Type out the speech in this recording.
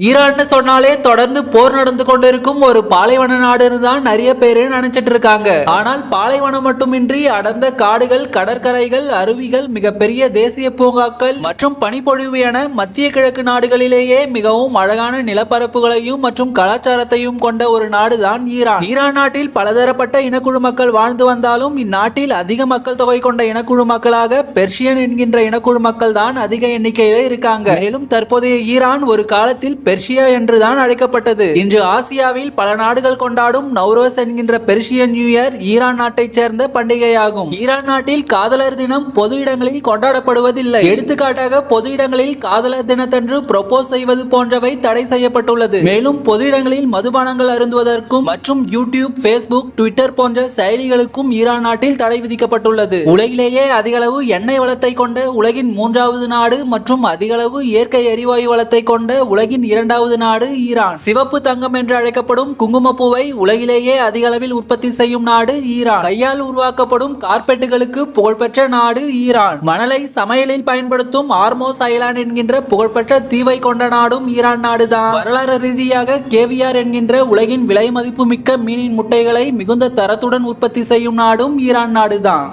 ஈரான்னு சொன்னாலே தொடர்ந்து போர் நடந்து கொண்டிருக்கும் ஒரு பாலைவன நாடுன்னு தான் நிறைய பேரு நினைச்சிட்டு இருக்காங்க. ஆனால் பாலைவனம் மட்டுமின்றி அடர்ந்த காடுகள், கடற்கரைகள், அருவிகள், மிகப்பெரிய தேசிய பூங்காக்கள் மற்றும் பனிப்பொழிவு என மத்திய கிழக்கு நாடுகளிலேயே மிகவும் அழகான நிலப்பரப்புகளையும் மற்றும் கலாச்சாரத்தையும் கொண்ட ஒரு நாடுதான் ஈரான். ஈரான் நாட்டில் பலதரப்பட்ட இனக்குழு மக்கள் வாழ்ந்து வந்தாலும் இந்நாட்டில் அதிக மக்கள் தொகை கொண்ட இனக்குழு மக்களாக பெர்ஷியன் என்கின்ற இனக்குழு மக்கள் தான் அதிக எண்ணிக்கையில இருக்காங்க. மேலும் தற்போதைய ஈரான் ஒரு காலத்தில் பெர்ஷியா என்றுதான் அழைக்கப்பட்டது. இன்று ஆசியாவில் பல நாடுகள் கொண்டாடும் நவ்ரோஸ் என்கின்ற பெர்ஷியன் நியூ இயர் ஈரான் நாட்டைச் சேர்ந்த பண்டிகையாகும். ஈரான் நாட்டில் காதலர் தினம் பொது இடங்களில் கொண்டாடப்படுவதில்லை. எடுத்துக்காட்டாக பொது இடங்களில் காதலர் தினத்தன்று ப்ரொபோஸ் செய்வது போன்றவை தடை செய்யப்பட்டுள்ளது. மேலும் பொது இடங்களில் மதுபானங்கள் அருந்துவதற்கும் மற்றும் யூடியூப், பேஸ்புக், ட்விட்டர் போன்ற செயலிகளுக்கும் ஈரான் நாட்டில் தடை விதிக்கப்பட்டுள்ளது. உலகிலேயே அதிகளவு எண்ணெய் வளத்தை கொண்ட உலகின் 3வது நாடு மற்றும் அதிகளவு இயற்கை எரிவாயு வளத்தை கொண்ட உலகின் 2வது நாடு ஈரான். சிவப்பு தங்கம் என்று அழைக்கப்படும் குங்குமப்பூவை உலகிலேயே அதிக அளவில் உற்பத்தி செய்யும் நாடு ஈரான். கையால் உருவாக்கப்படும் கார்பெட்டுகளுக்கு புகழ்பெற்ற நாடு ஈரான். மணலை சமையலில் பயன்படுத்தும் ஆர்மோஸ் ஐலாண்ட் என்கின்ற புகழ்பெற்ற தீவை கொண்ட நாடும் ஈரான் நாடுதான். வரலாறு ரீதியாக கேவியார் என்கின்ற உலகின் விலை மதிப்பு மிக்க மீனின் முட்டைகளை மிகுந்த தரத்துடன் உற்பத்தி செய்யும் நாடும் ஈரான் நாடுதான்.